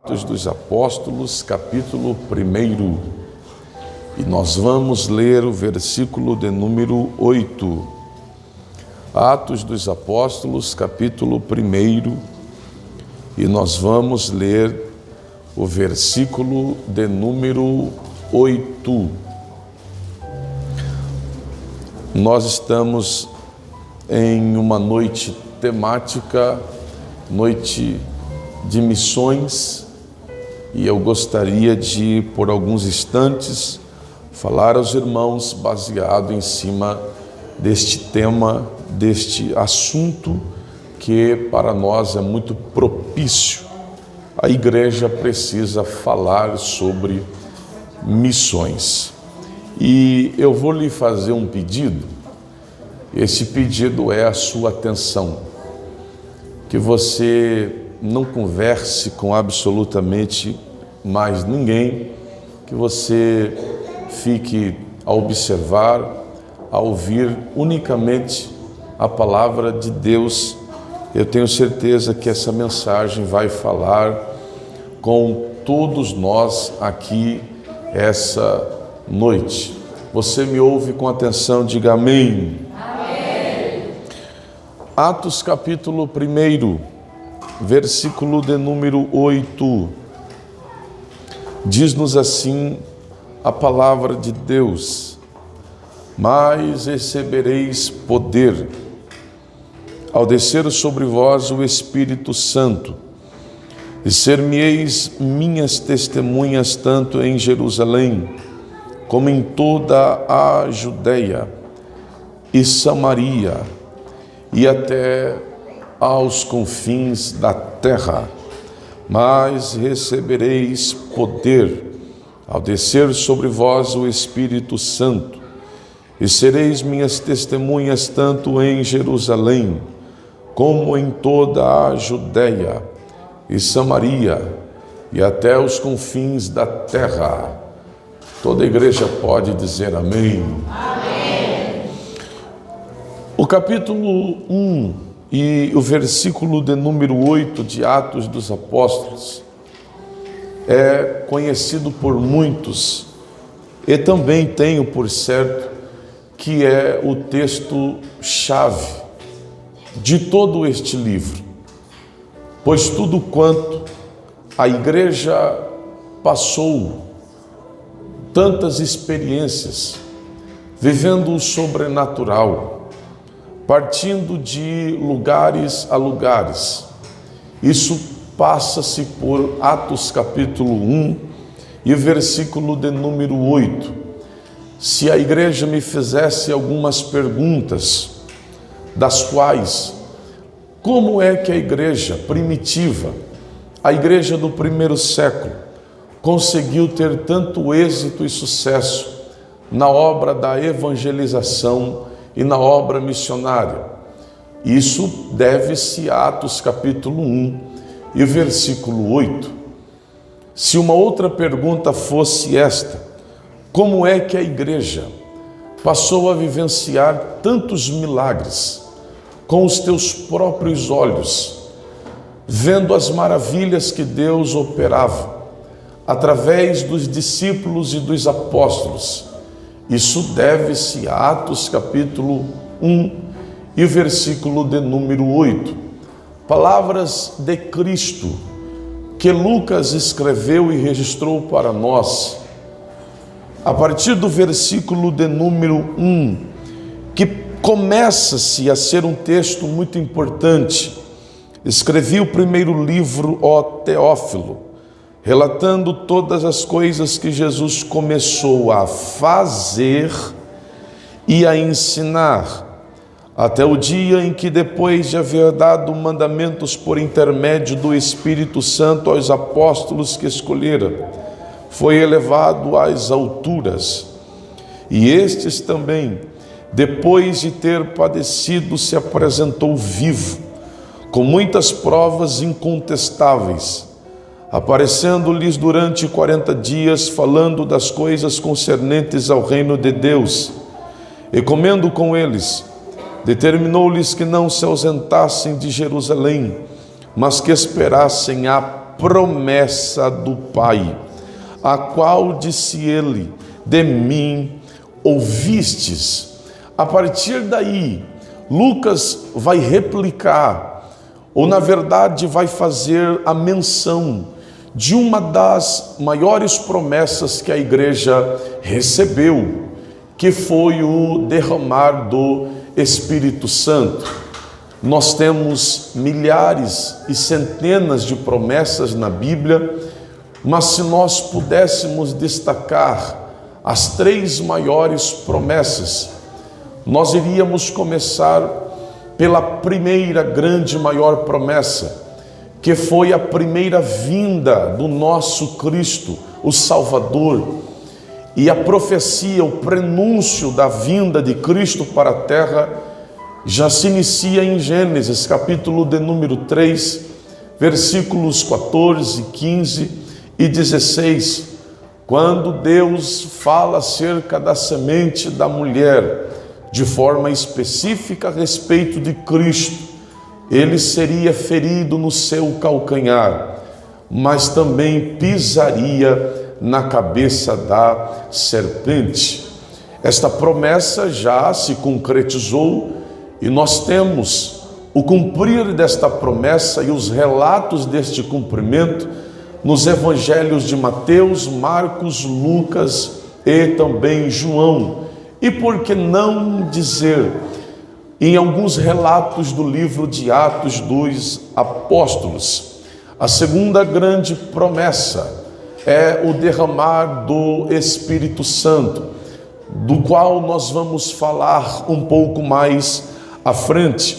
Atos dos Apóstolos, capítulo 1, e nós vamos ler o versículo de número 8. Atos dos Apóstolos, capítulo 1, e nós vamos ler o versículo de número 8. Nós estamos em uma noite temática, noite de missões, e eu gostaria de, por alguns instantes, falar aos irmãos baseado em cima deste tema, deste assunto que para nós é muito propício. A igreja precisa falar sobre missões. E eu vou lhe fazer um pedido. Esse pedido é a sua atenção. Que você não converse com absolutamente mais ninguém, que você fique a observar, a ouvir unicamente a palavra de Deus. Eu tenho certeza que essa mensagem vai falar com todos nós aqui essa noite. Você me ouve com atenção, diga amém. Amém. Atos capítulo 1, versículo de número 8, diz-nos assim a palavra de Deus: mas recebereis poder ao descer sobre vós o Espírito Santo, e ser-me-eis minhas testemunhas tanto em Jerusalém, como em toda a Judeia e Samaria, e até aos confins da terra. Mas recebereis poder ao descer sobre vós o Espírito Santo, e sereis minhas testemunhas tanto em Jerusalém, como em toda a Judeia e Samaria, e até os confins da terra. Toda a igreja pode dizer amém. Amém. O capítulo 1 e o versículo de número 8 de Atos dos Apóstolos é conhecido por muitos, e também tenho por certo que é o texto-chave de todo este livro, pois tudo quanto a igreja passou, tantas experiências, vivendo o sobrenatural, partindo de lugares a lugares. Isso passa-se por Atos capítulo 1 e o versículo de número 8. Se a igreja me fizesse algumas perguntas, das quais, como é que a igreja primitiva, a igreja do primeiro século, conseguiu ter tanto êxito e sucesso na obra da evangelização e na obra missionária? Isso deve-se a Atos capítulo 1 e o versículo 8. Se uma outra pergunta fosse esta: como é que a igreja passou a vivenciar tantos milagres com os teus próprios olhos, vendo as maravilhas que Deus operava através dos discípulos e dos apóstolos? Isso deve-se a Atos capítulo 1 e o versículo de número 8. Palavras de Cristo que Lucas escreveu e registrou para nós, a partir do versículo de número 1, que começa-se a ser um texto muito importante. Escrevi o primeiro livro, ó Teófilo, relatando todas as coisas que Jesus começou a fazer e a ensinar, até o dia em que, depois de haver dado mandamentos por intermédio do Espírito Santo aos apóstolos que escolhera, foi elevado às alturas. E estes também, depois de ter padecido, se apresentou vivo, com muitas provas incontestáveis, aparecendo-lhes durante 40 dias, falando das coisas concernentes ao reino de Deus, e comendo com eles, determinou-lhes que não se ausentassem de Jerusalém, mas que esperassem a promessa do Pai, a qual disse ele: de mim ouvistes. A partir daí, Lucas vai replicar, ou na verdade vai fazer a menção de uma das maiores promessas que a igreja recebeu, que foi o derramar do Espírito Santo. Nós temos milhares e centenas de promessas na Bíblia, mas se nós pudéssemos destacar as 3 maiores promessas, nós iríamos começar pela primeira grande maior promessa, que foi a primeira vinda do nosso Cristo, o Salvador. E a profecia, o prenúncio da vinda de Cristo para a terra, já se inicia em Gênesis, capítulo de número 3, versículos 14, 15 e 16, quando Deus fala acerca da semente da mulher, de forma específica a respeito de Cristo. Ele seria ferido no seu calcanhar, mas também pisaria na cabeça da serpente. Esta promessa já se concretizou e nós temos o cumprir desta promessa e os relatos deste cumprimento nos evangelhos de Mateus, Marcos, Lucas e também João. E por que não dizer em alguns relatos do livro de Atos dos Apóstolos? A segunda grande promessa é o derramar do Espírito Santo, do qual nós vamos falar um pouco mais à frente.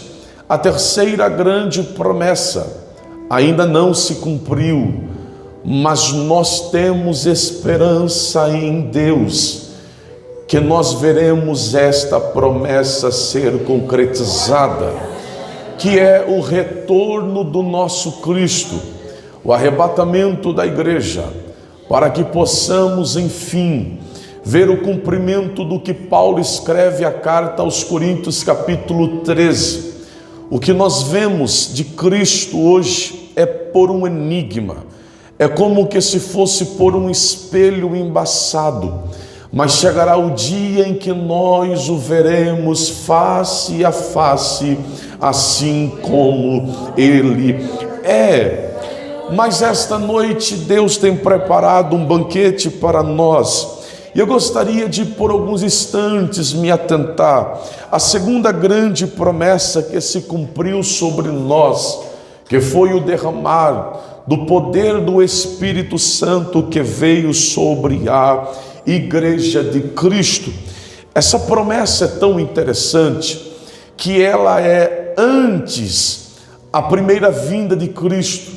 A terceira grande promessa ainda não se cumpriu, mas nós temos esperança em Deus, que nós veremos esta promessa ser concretizada, que é o retorno do nosso Cristo, o arrebatamento da igreja, para que possamos, enfim, ver o cumprimento do que Paulo escreve a carta aos Coríntios, capítulo 13. O que nós vemos de Cristo hoje é por um enigma, é como que se fosse por um espelho embaçado, mas chegará o dia em que nós o veremos face a face, assim como Ele é. Mas esta noite Deus tem preparado um banquete para nós, e eu gostaria de, por alguns instantes, me atentar à segunda grande promessa que se cumpriu sobre nós, que foi o derramar do poder do Espírito Santo que veio sobre a Igreja de Cristo. Essa promessa é tão interessante que ela é antes a primeira vinda de Cristo.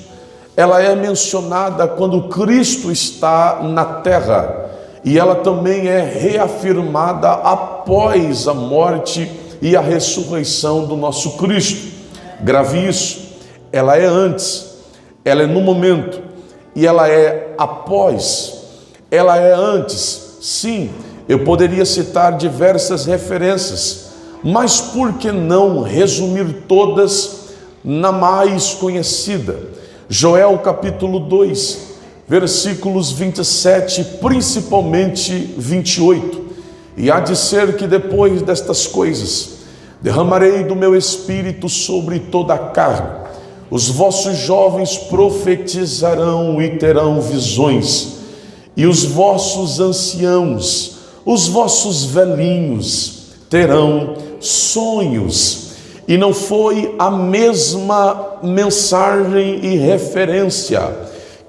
Ela é mencionada quando Cristo está na terra, e ela também é reafirmada após a morte e a ressurreição do nosso Cristo. Grave isso, ela é antes, ela é no momento, e ela é após. Ela é antes, sim, eu poderia citar diversas referências, mas por que não resumir todas na mais conhecida? Joel capítulo 2, versículos 27, principalmente 28. E há de ser que depois destas coisas, derramarei do meu espírito sobre toda a carne. Os vossos jovens profetizarão e terão visões, e os vossos anciãos, os vossos velhinhos, terão sonhos. E não foi a mesma mensagem e referência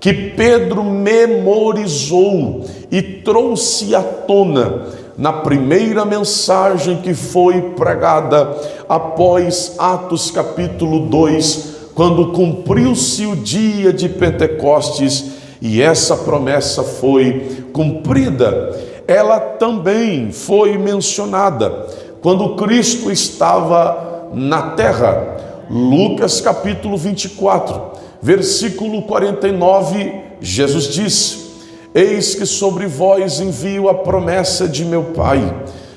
que Pedro memorizou e trouxe à tona na primeira mensagem que foi pregada após Atos capítulo 2, quando cumpriu-se o dia de Pentecostes e essa promessa foi cumprida. Ela também foi mencionada quando Cristo estava na terra. Lucas capítulo 24, versículo 49, Jesus disse: eis que sobre vós envio a promessa de meu Pai.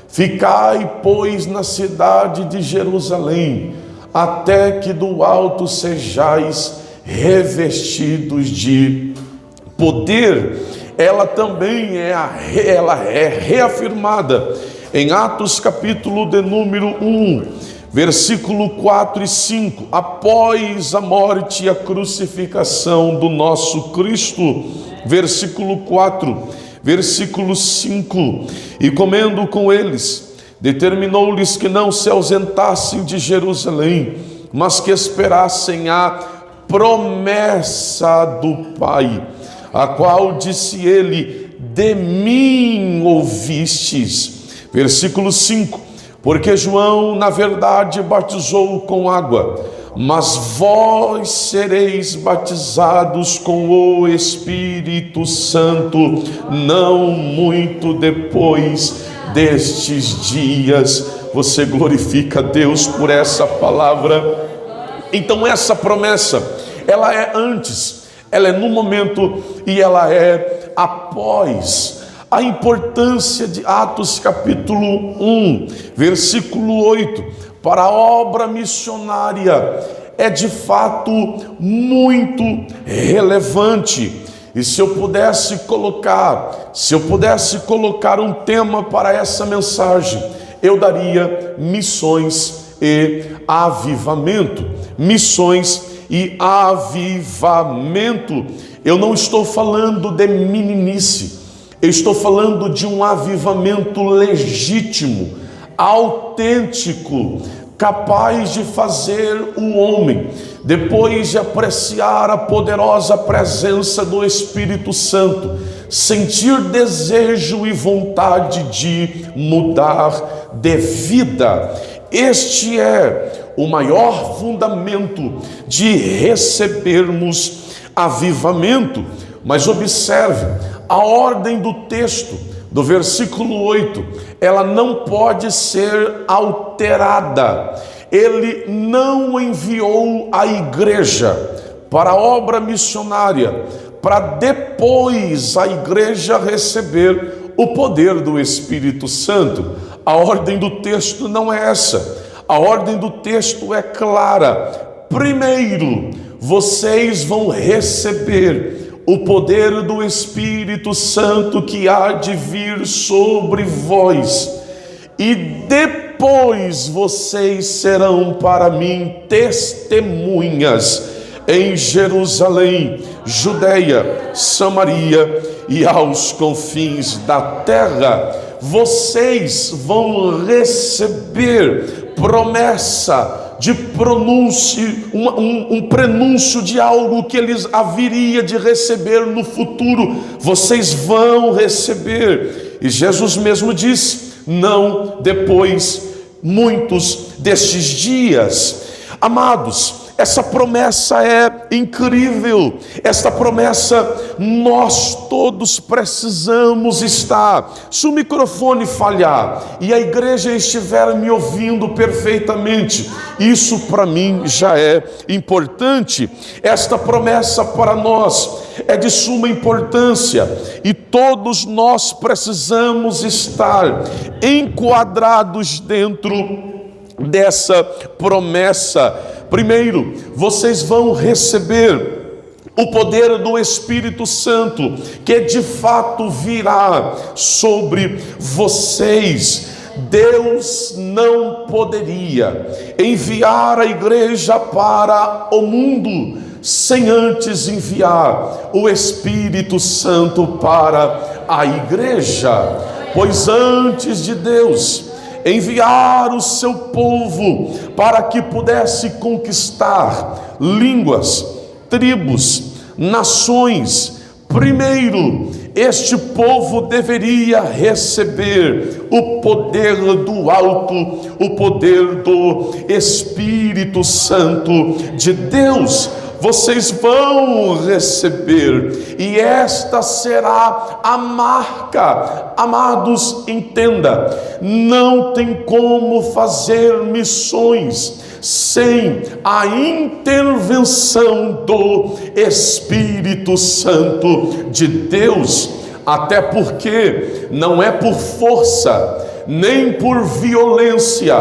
Ficai, pois, na cidade de Jerusalém, até que do alto sejais revestidos de poder. Ela também é reafirmada em Atos capítulo de número 1, versículo 4 e 5, após a morte e a crucificação do nosso Cristo. Versículo 4, versículo 5, e comendo com eles, determinou-lhes que não se ausentassem de Jerusalém, mas que esperassem a promessa do Pai, a qual disse ele: de mim ouvistes. Versículo 5, porque João na verdade batizou com água, mas vós sereis batizados com o Espírito Santo não muito depois destes dias. Você glorifica a Deus por essa palavra. Então essa promessa, ela é antes, ela é no momento e ela é após. A importância de Atos capítulo 1, versículo 8, para a obra missionária é de fato muito relevante. E se eu pudesse colocar um tema para essa mensagem, eu daria missões e avivamento. Missões e avivamento. Eu não estou falando de meninice. Eu estou falando de um avivamento legítimo, autêntico, capaz de fazer o homem, depois de apreciar a poderosa presença do Espírito Santo, sentir desejo e vontade de mudar de vida. Este é o maior fundamento de recebermos avivamento. Mas observe, a ordem do texto, do versículo 8, ela não pode ser alterada. Ele não enviou a igreja para a obra missionária, para depois a igreja receber o poder do Espírito Santo. A ordem do texto não é essa. A ordem do texto é clara. Primeiro, vocês vão receber o poder do Espírito Santo que há de vir sobre vós, e depois vocês serão para mim testemunhas em Jerusalém, Judeia, Samaria e aos confins da terra. Vocês vão receber promessa de pronúncio, um prenúncio de algo que eles haveria de receber no futuro. Vocês vão receber. E Jesus mesmo disse: não depois muitos destes dias. Amados, essa promessa é incrível. Esta promessa nós todos precisamos estar. Se o microfone falhar e a igreja estiver me ouvindo perfeitamente, isso para mim já é importante. Esta promessa para nós é de suma importância e todos nós precisamos estar enquadrados dentro dessa promessa. Primeiro, vocês vão receber o poder do Espírito Santo, que de fato virá sobre vocês. Deus não poderia enviar a igreja para o mundo sem antes enviar o Espírito Santo para a igreja, pois antes de Deus enviar o seu povo para que pudesse conquistar línguas, tribos, nações, primeiro este povo deveria receber o poder do alto, o poder do Espírito Santo de Deus. Vocês vão receber, e esta será a marca. Amados, entenda, não tem como fazer missões sem a intervenção do Espírito Santo de Deus, até porque não é por força, nem por violência,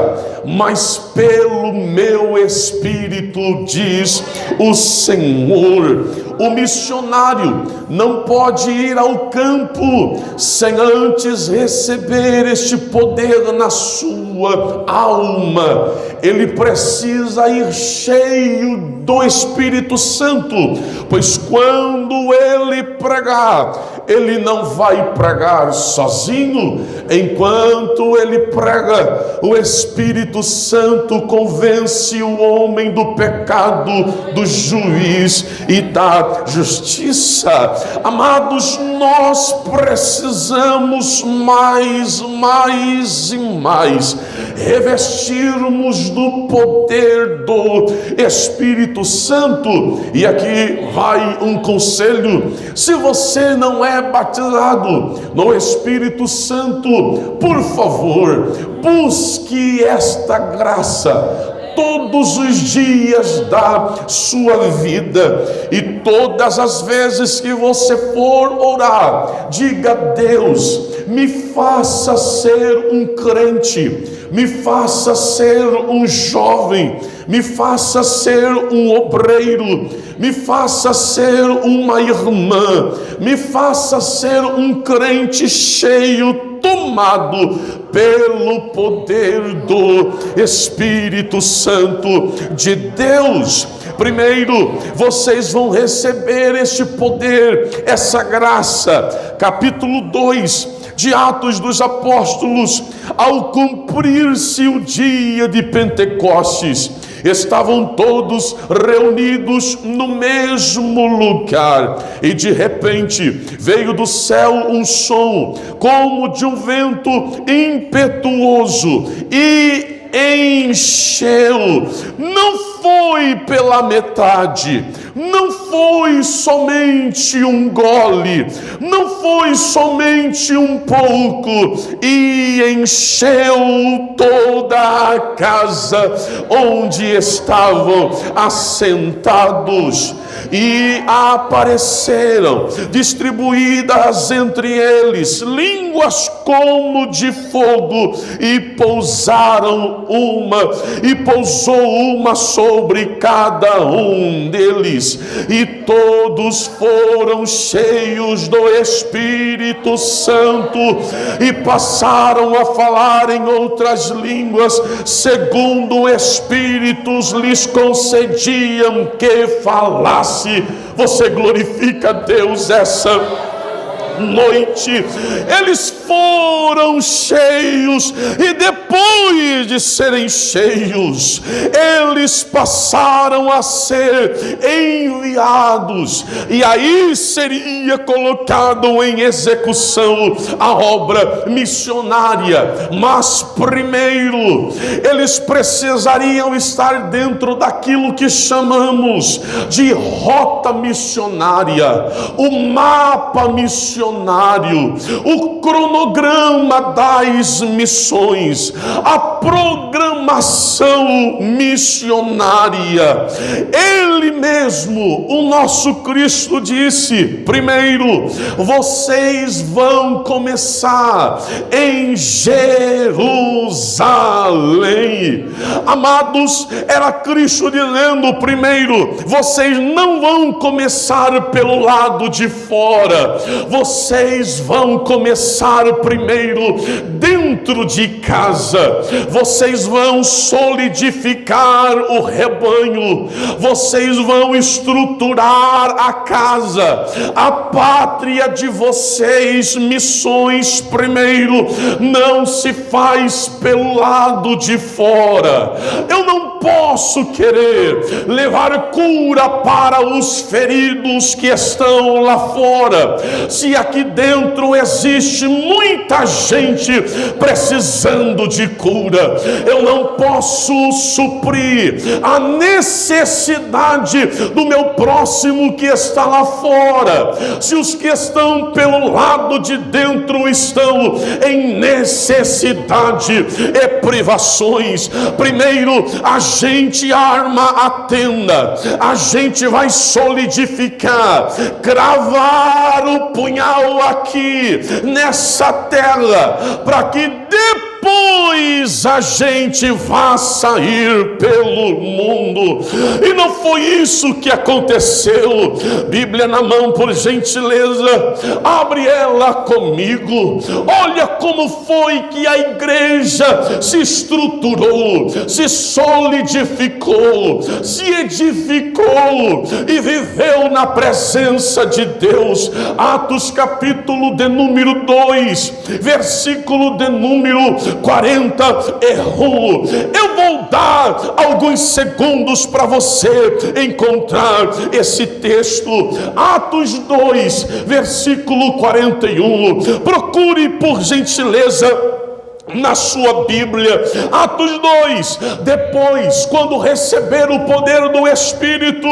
mas pelo meu Espírito, diz o Senhor. O missionário não pode ir ao campo sem antes receber este poder na sua alma. Ele precisa ir cheio do Espírito Santo, pois quando ele pregar, ele não vai pregar sozinho. Enquanto ele prega, o Espírito Santo convence o homem do pecado, do juiz e da justiça. Amados, nós precisamos mais e mais revestirmos do poder do Espírito Santo. E aqui vai um conselho: se você não é batizado no Espírito Santo, por favor, busque esta graça todos os dias da sua vida, e todas as vezes que você for orar, diga: Deus, me faça ser um crente, me faça ser um jovem, me faça ser um obreiro, me faça ser uma irmã, me faça ser um crente cheio, tomado pelo poder do Espírito Santo de Deus. Primeiro, vocês vão receber este poder, essa graça. Capítulo 2 de Atos dos Apóstolos: ao cumprir-se o dia de Pentecostes, estavam todos reunidos no mesmo lugar, e de repente veio do céu um som como de um vento impetuoso e encheu. Não foi pela metade, não foi somente um gole, não foi somente um pouco, e encheu toda a casa onde estavam assentados. E apareceram distribuídas entre eles línguas como de fogo, e pousou uma sobre cada um deles, e todos foram cheios do Espírito Santo e passaram a falar em outras línguas, segundo o Espírito lhes concediam que falasse. Você glorifica a Deus essa noite? Eles foram cheios, e depois de serem cheios, eles passaram a ser enviados, e aí seria colocado em execução a obra missionária. Mas primeiro, eles precisariam estar dentro daquilo que chamamos de rota missionária, o mapa missionário, o cronograma das missões, a programação missionária. Ele mesmo, o nosso Cristo, disse: primeiro, vocês vão começar em Jerusalém. Amados, era Cristo dizendo: primeiro, vocês não vão começar pelo lado de fora, vocês vão começar primeiro dentro de casa. Vocês vão solidificar o rebanho, vocês vão estruturar a casa, a pátria de vocês. Missões primeiro não se faz pelo lado de fora. Eu não posso querer levar cura para os feridos que estão lá fora, se aqui dentro existe muita gente precisando de cura. Eu não posso suprir a necessidade do meu próximo que está lá fora, se os que estão pelo lado de dentro estão em necessidade e privações. Primeiro, a gente arma a tenda, a gente vai solidificar, cravar o punhal aqui nessa terra, para que depois depois a gente vai sair pelo mundo. E não foi isso que aconteceu. Bíblia na mão, por gentileza, abre ela comigo. Olha como foi que a igreja se estruturou, se solidificou, se edificou e viveu na presença de Deus. Atos capítulo de número 2, versículo de número 40 errou. Eu vou dar alguns segundos para você encontrar esse texto. Atos 2, versículo 41. Procure por gentileza na sua Bíblia. Atos 2. Depois, quando receberam o poder do Espírito,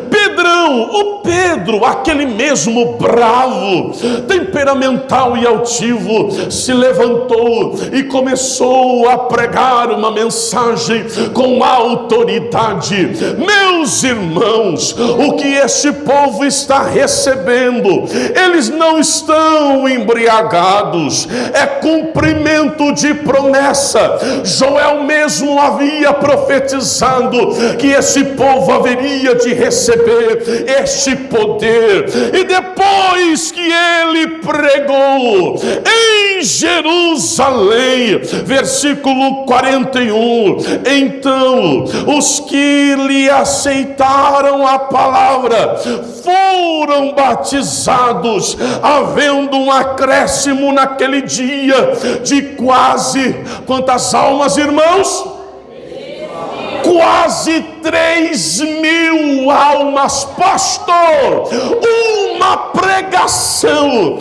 Pedrão, o Pedro, aquele mesmo bravo, temperamental e altivo, se levantou e começou a pregar uma mensagem com autoridade. Meus irmãos, o que este povo está recebendo, eles não estão embriagados, é cumprimento de promessa. Joel mesmo havia profetizado que esse povo haveria de receber este poder. E depois que ele pregou em Jerusalém, versículo 41, então os que lhe aceitaram a palavra foram batizados, havendo um acréscimo naquele dia de quase quantas almas, irmãos? Quase 3.000 almas. Pastor, uma pregação,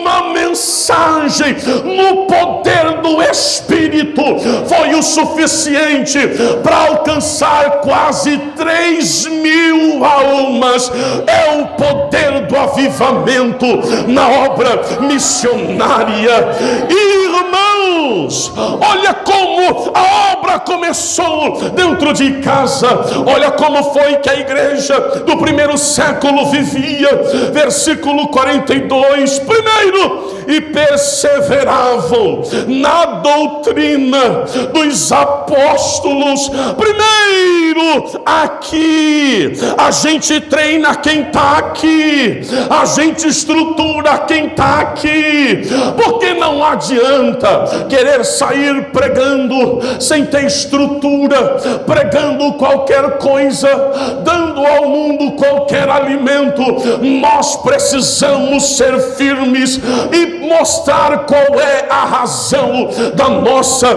uma mensagem no poder do Espírito foi o suficiente para alcançar quase 3.000 almas. É o poder do avivamento na obra missionária. Irmãos, olha como a obra começou dentro de casa. Olha como foi que a igreja do primeiro século vivia. Versículo 42. Primeiro, e perseveravam na doutrina dos apóstolos. Primeiro, aqui a gente treina quem está aqui, a gente estrutura quem está aqui, porque não adianta querer sair pregando sem ter estrutura, pregando qualquer coisa, dando ao mundo qualquer alimento. Nós precisamos ser firmes e mostrar qual é a razão da nossa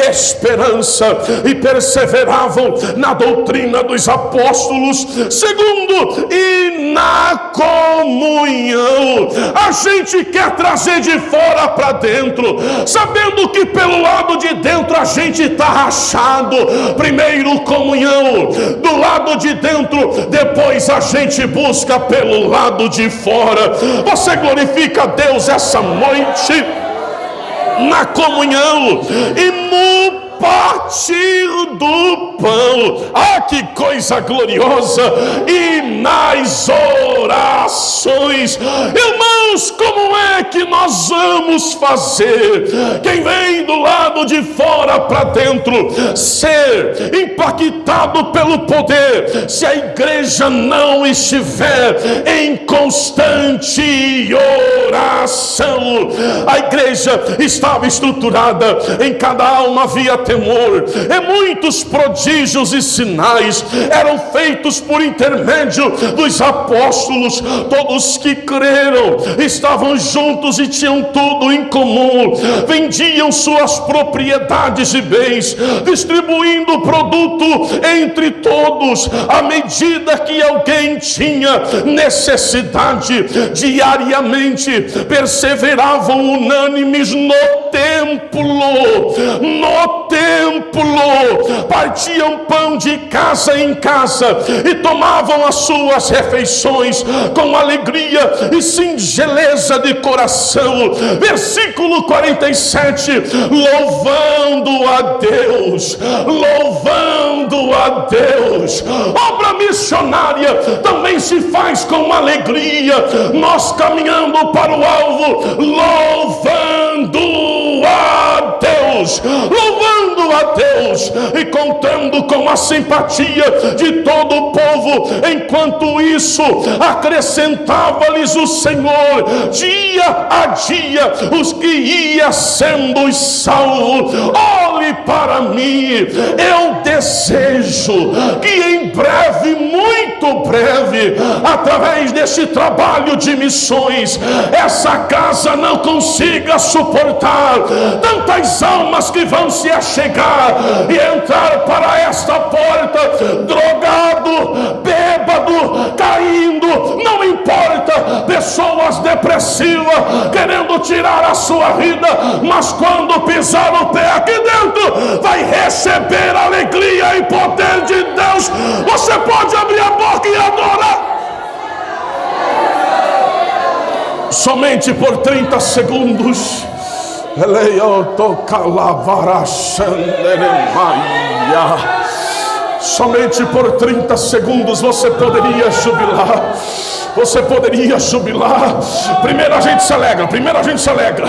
esperança. E perseveravam na doutrina dos apóstolos. Segundo, e na comunhão. A gente quer trazer de fora para dentro, sabendo que pelo lado de dentro a gente está rachado. Primeiro comunhão do lado de dentro, depois a gente busca pelo lado de fora. Você glorifica a Deus essa noite na comunhão e no partir do pão. Ah, que coisa gloriosa! E nas orações. Irmãos, como é que nós vamos fazer? Quem vem do lado de fora para dentro ser impactado pelo poder, se a igreja não estiver em constante oração. A igreja estava estruturada, em cada alma havia temor, e muitos prodígios e sinais eram feitos por intermédio dos apóstolos. Todos que creram estavam juntos e tinham tudo em comum, vendiam suas propriedades e bens, distribuindo o produto entre todos à medida que alguém tinha necessidade. Diariamente perseveravam unânimes no templo, partiam pão de casa em casa e tomavam as suas refeições com alegria e singeleza de coração. Versículo 47, louvando a Deus, louvando a Deus. Obra missionária também se faz com alegria, nós caminhando para o alvo, louvando a Deus. Deus, louvando a Deus e contando com a simpatia de todo o povo. Enquanto isso, acrescentava-lhes o Senhor dia a dia os que ia sendo salvos. Olhe para mim, eu desejo que em breve, muito breve, através deste trabalho de missões, essa casa não consiga suportar tantas almas que vão se achegar e entrar para esta porta drogado, bêbado, caindo, não importa, pessoas depressivas querendo tirar a sua vida, mas quando pisar o pé aqui dentro, vai receber a alegria e poder de Deus. Você pode abrir a boca e adorar somente por 30 segundos. Somente por 30 segundos você poderia jubilar. Você poderia jubilar. Primeiro a gente se alegra, primeiro a gente se alegra,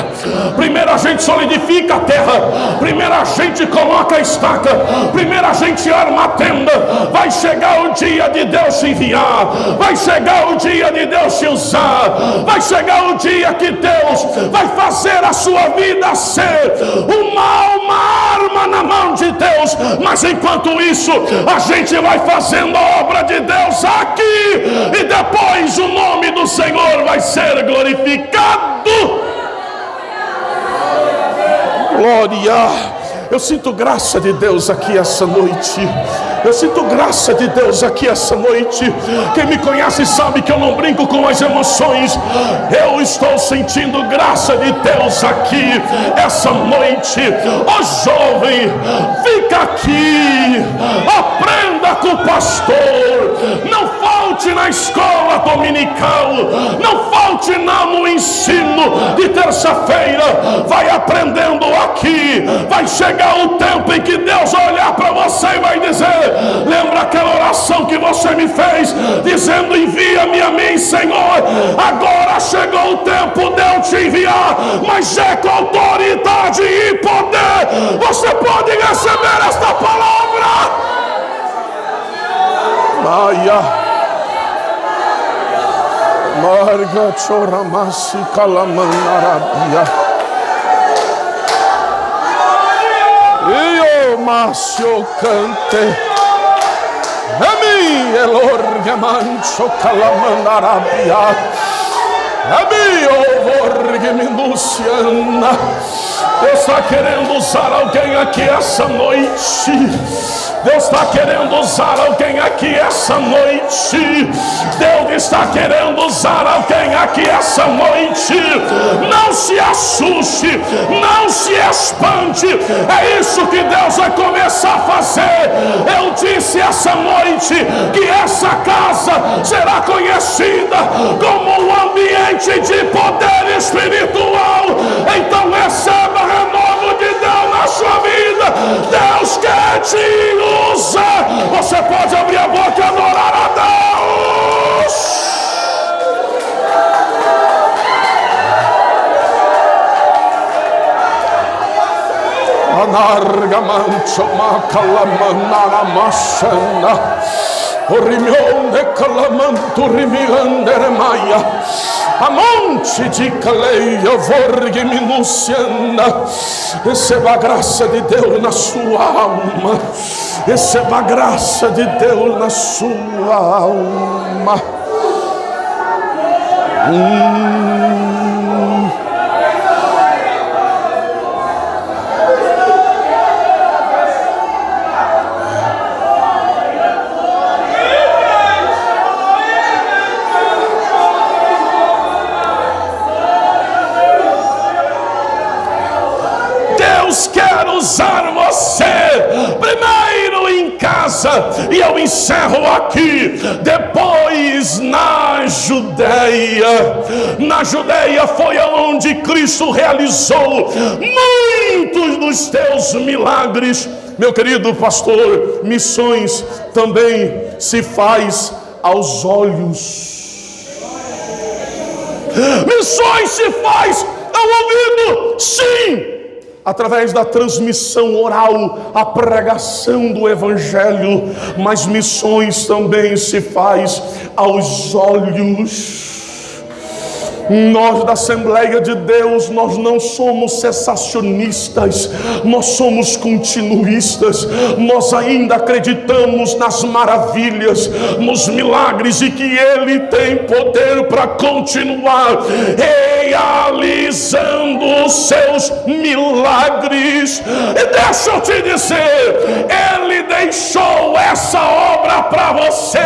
primeiro a gente solidifica a terra, primeiro a gente coloca a estaca, primeiro a gente arma a tenda. Vai chegar o dia de Deus te enviar, vai chegar o dia de Deus te usar, vai chegar o dia que Deus vai fazer a sua vida ser uma arma na mão de Deus. Mas enquanto isso, a gente vai fazendo a obra de Deus aqui, e depois o nome do Senhor vai ser glorificado. Glória. Eu sinto graça de Deus aqui essa noite. Eu sinto graça de Deus aqui essa noite. Quem me conhece sabe que eu não brinco com as emoções. Eu estou sentindo graça de Deus aqui essa noite. Ó jovem, fica aqui, aprenda com o pastor. Não falte na escola dominical, não falte no ensino de terça-feira. Vai aprendendo aqui. Vai chegar o tempo em que Deus vai olhar para você e vai dizer: lembra aquela oração que você me fez, dizendo: envia-me a mim, Senhor. Agora chegou o tempo de eu te enviar, mas é com autoridade e poder. Você pode receber esta palavra. Maia Marga Choramasi Kalamanarabia Io Masio Cante Emi Elorga Mancho Kalamanarabia Emi Ovorga Minuciana. Deus está querendo usar alguém aqui essa noite. Deus está querendo usar alguém aqui essa noite. Deus está querendo usar alguém aqui essa noite. Não se assuste, não se espante. É isso que Deus vai começar a fazer. Eu disse essa noite que essa casa será conhecida como um ambiente de poder espiritual. Então receba renovo de Deus na sua vida. Deus quer te usar. Você pode abrir a boca e adorar a Deus. Anarga mancho makalamanara mashana Orimion de calamanto rimiandere maia a monte de caleia vorgue minuciana. Receba a graça de Deus na sua alma. Receba a graça de Deus na sua alma. Quero usar você primeiro em casa, e eu encerro aqui. Depois na Judeia. Na Judeia foi onde Cristo realizou muitos dos teus milagres. Meu querido pastor, missões também se faz aos olhos. Missões se faz ao ouvido, sim. através da transmissão oral, a pregação do Evangelho, mas missões também se faz aos olhos. Nós da Assembleia de Deus, nós não somos cessacionistas, nós somos continuistas. Nós ainda acreditamos nas maravilhas, nos milagres, e que Ele tem poder para continuar realizando os seus milagres. E deixa eu te dizer, Ele deixou essa obra para você,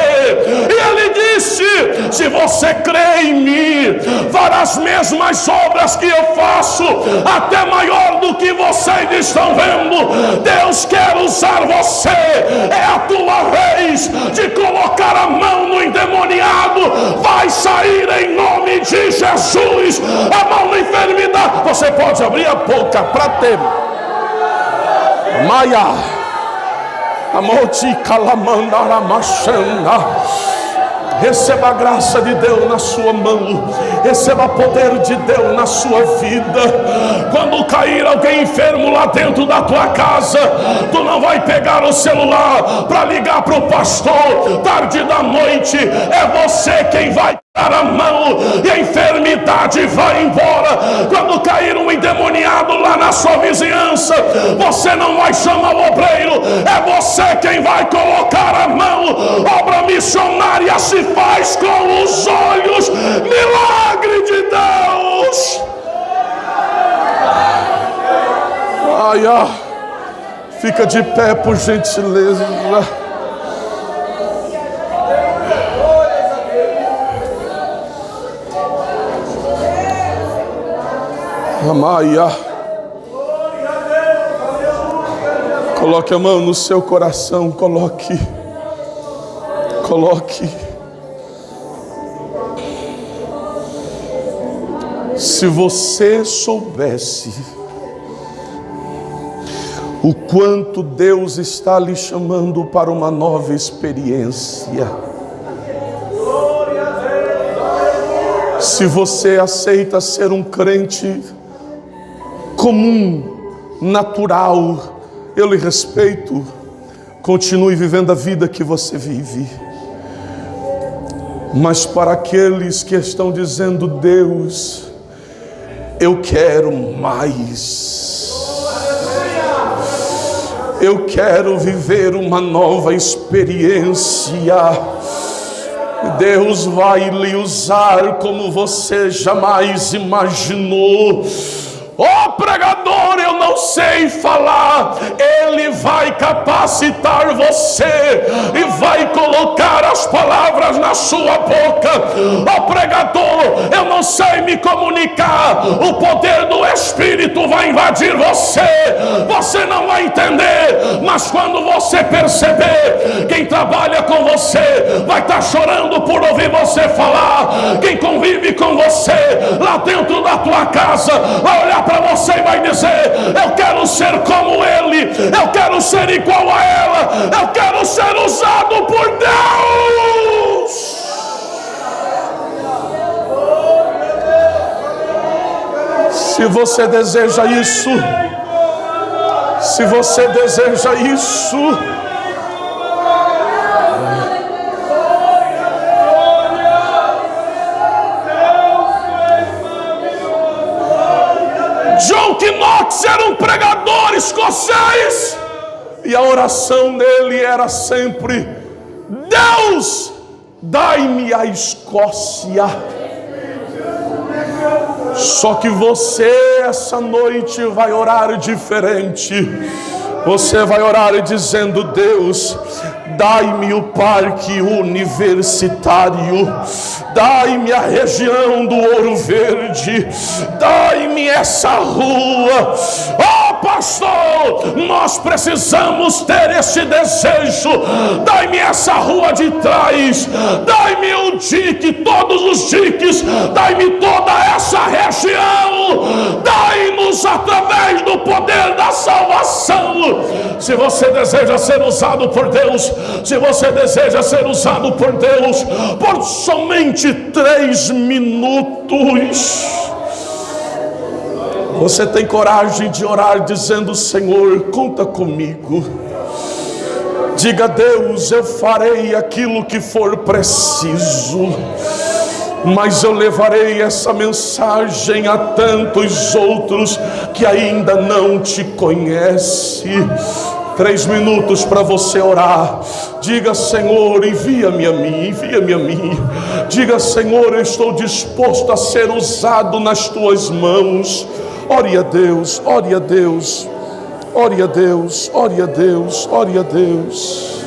e Ele disse: se você crê em mim, fará as mesmas obras que eu faço, até maior do que vocês estão vendo. Deus quer usar você, é a tua vez de colocar a mão no endemoniado. Vai sair em nome de Jesus. A mão na enfermidade, você pode abrir a boca para ter Maia Amoti Calamandara Machanda. Receba a graça de Deus na sua mão, receba o poder de Deus na sua vida. Quando cair alguém enfermo lá dentro da tua casa, tu não vai pegar o celular para ligar para o pastor tarde da noite. É você quem vai dar a mão e a enfermidade vai embora. Quando cair um endemoniado lá na sua vizinhança, você não vai chamar o obreiro, é você quem vai colocar a mão. Obra missionária se faz com os olhos. Milagre de Deus. Fica de pé, por gentileza. Amaia. Coloque a mão no seu coração, coloque. Se você soubesse o quanto Deus está lhe chamando para uma nova experiência, se você aceita ser um crente comum, natural, eu lhe respeito, continue vivendo a vida que você vive. Mas para aqueles que estão dizendo: Deus, eu quero mais, eu quero viver uma nova experiência, Deus vai lhe usar como você jamais imaginou. Oh pregador, eu não sei falar. Ele vai capacitar você e vai colocar as palavras na sua boca. Oh pregador, eu não sei me comunicar. O poder do Espírito vai invadir você. Você não vai entender, mas quando você perceber, quem trabalha com você vai estar chorando por ouvir você falar. Quem convive com você lá dentro da tua casa vai olhar para você e vai dizer: eu quero ser como ele, eu quero ser igual a ela, eu quero ser usado por Deus. Se você deseja isso, se você deseja isso, John Knox era um pregador escocês, e a oração dele era sempre: Deus, dai-me a Escócia. Só que você essa noite vai orar diferente. Você vai orar dizendo: Deus, dai-me o parque universitário, dai-me a região do Ouro Verde, dai-me essa rua. Oh pastor, nós precisamos ter esse desejo. Dai-me essa rua de trás, dai-me o dique, todos os diques, dai-me toda essa região, dai-nos através do poder da salvação. Se você deseja ser usado por Deus, se você deseja ser usado por Deus, por somente 3 minutos, Você tem coragem de orar dizendo: Senhor, conta comigo. Diga a Deus: eu farei aquilo que for preciso, mas eu levarei essa mensagem a tantos outros que ainda não te conhecem. 3 minutos para você orar. Diga: Senhor, envia-me a mim, envia-me a mim. Diga: Senhor, eu estou disposto a ser usado nas tuas mãos. Ore a Deus, ore a Deus, ore a Deus, ore a Deus, ore a Deus.